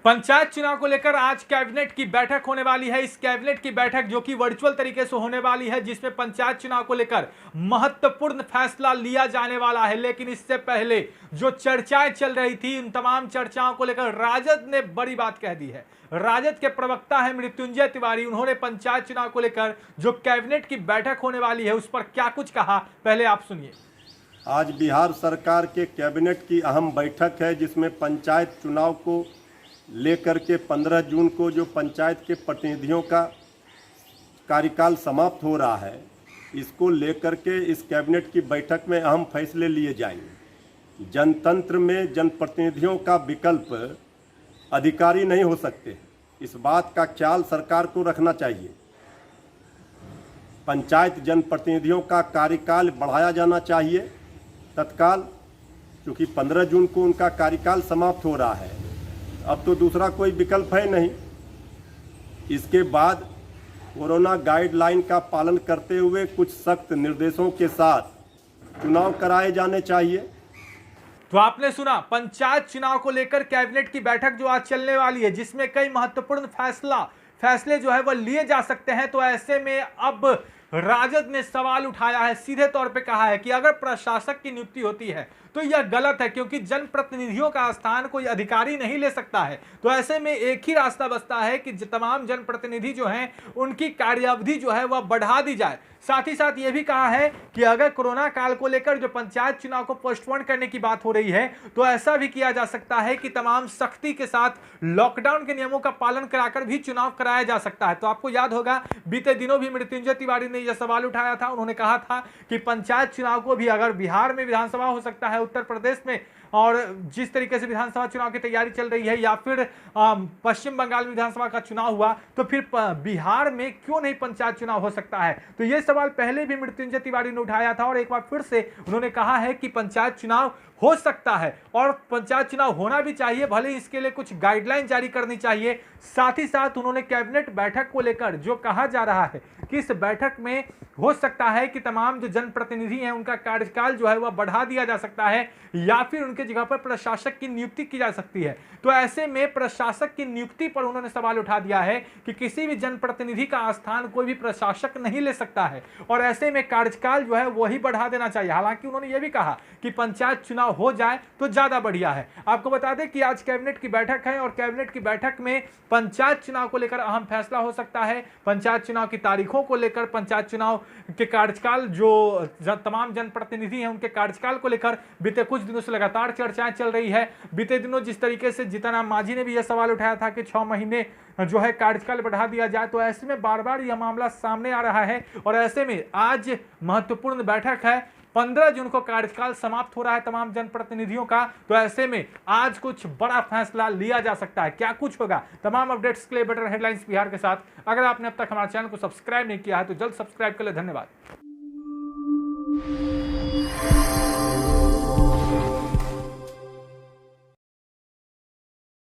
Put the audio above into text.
पंचायत चुनाव को लेकर आज कैबिनेट की बैठक होने वाली है। इस कैबिनेट की बैठक जो कि वर्चुअल तरीके से होने वाली है, जिसमें पंचायत चुनाव को लेकर महत्वपूर्ण फैसला लिया जाने वाला है। लेकिन इससे पहले जो चर्चाएं चल रही थी, उन तमाम चर्चाओं को लेकर राजद ने बड़ी बात कह दी है। राजद के प्रवक्ता है मृत्युंजय तिवारी, उन्होंने पंचायत चुनाव को लेकर जो कैबिनेट की बैठक होने वाली है उस पर क्या कुछ कहा, पहले आप सुनिए। आज बिहार सरकार के कैबिनेट की अहम बैठक है, जिसमें पंचायत चुनाव को लेकर के 15 जून को जो पंचायत के प्रतिनिधियों का कार्यकाल समाप्त हो रहा है, इसको लेकर के इस कैबिनेट की बैठक में अहम फैसले लिए जाएंगे। जनतंत्र में जनप्रतिनिधियों का विकल्प अधिकारी नहीं हो सकते, इस बात का ख्याल सरकार को रखना चाहिए। पंचायत जनप्रतिनिधियों का कार्यकाल बढ़ाया जाना चाहिए तत्काल, क्योंकि 15 जून को उनका कार्यकाल समाप्त हो रहा है। अब तो दूसरा कोई विकल्प है नहीं। इसके बाद कोरोना गाइडलाइन का पालन करते हुए कुछ सख्त निर्देशों के साथ चुनाव कराए जाने चाहिए। तो आपने सुना, पंचायत चुनाव को लेकर कैबिनेट की बैठक जो आज चलने वाली है, जिसमें कई महत्वपूर्ण फैसले जो है वह लिए जा सकते हैं। तो ऐसे में अब राजद ने सवाल उठाया है, सीधे तौर पे कहा है कि अगर प्रशासक की नियुक्ति होती है तो यह गलत है, क्योंकि जनप्रतिनिधियों का स्थान कोई अधिकारी नहीं ले सकता है। तो ऐसे में एक ही रास्ता बचता है कि तमाम जनप्रतिनिधि जो हैं उनकी कार्यावधि जो है वह बढ़ा दी जाए। साथ ही साथ यह भी कहा है कि अगर कोरोना काल को लेकर जो पंचायत चुनाव को पोस्टपोन करने की बात हो रही है, तो ऐसा भी किया जा सकता है कि तमाम सख्ती के साथ लॉकडाउन के नियमों का पालन कराकर भी चुनाव कराया जा सकता है। तो आपको याद होगा, बीते दिनों भी मृत्युंजय तिवारी ने यह सवाल उठाया था। उन्होंने कहा था कि पंचायत चुनाव को भी अगर बिहार में विधानसभा हो सकता है, उत्तर प्रदेश में, और जिस तरीके से विधानसभा चुनाव की तैयारी चल रही है, या फिर पश्चिम बंगाल में विधानसभा का चुनाव हुआ, तो फिर बिहार में क्यों नहीं पंचायत चुनाव हो सकता है। तो यह सवाल पहले भी मृत्युंजय तिवारी ने उठाया था और एक बार फिर से उन्होंने कहा है कि पंचायत चुनाव हो सकता है और पंचायत चुनाव होना भी चाहिए, भले इसके लिए कुछ गाइडलाइन जारी करनी चाहिए। साथ ही साथ उन्होंने कैबिनेट बैठक को लेकर जो कहा जा रहा है कि इस बैठक में हो सकता है कि तमाम जो जनप्रतिनिधि हैं उनका कार्यकाल जो है वह बढ़ा दिया जा सकता है, या फिर उनके जगह पर प्रशासक की नियुक्ति की जा सकती है। तो ऐसे में प्रशासक की नियुक्ति पर उन्होंने सवाल उठा दिया है कि किसी भी जनप्रतिनिधि का स्थान कोई भी प्रशासक नहीं ले सकता है, और ऐसे में कार्यकाल जो है वही बढ़ा देना चाहिए। हालांकि उन्होंने यह भी कहा कि पंचायत चुनाव हो जाए तो ज्यादा बढ़िया है। आपको बता दें कि आज कैबिनेट की बैठक है और कैबिनेट की बैठक में पंचायत चुनाव को लेकर अहम फैसला हो सकता है। पंचायत चुनाव की तारीखों को लेकर, पंचायत चुनाव के कार्यकाल, जो तमाम जनप्रतिनिधि हैं उनके कार्यकाल को लेकर बीते कुछ दिनों से लगातार चर्चाएं चल रही है। बीते दिनों जिस तरीके से जीतन राम मांझी ने भी यह सवाल उठाया था कि 6 महीने जो है कार्यकाल बढ़ा दिया जाए, तो ऐसे में बार बार यह मामला सामने आ रहा है। और ऐसे में आज महत्वपूर्ण बैठक है, 15 जून को कार्यकाल समाप्त हो रहा है तमाम जनप्रतिनिधियों का। तो ऐसे में आज कुछ बड़ा फैसला लिया जा सकता है। क्या कुछ होगा, तमाम अपडेट्स के लिए बेटर हेडलाइंस बिहार के साथ अगर आपने अब तक हमारे चैनल को सब्सक्राइब नहीं किया है तो जल्द सब्सक्राइब कर ले। धन्यवाद।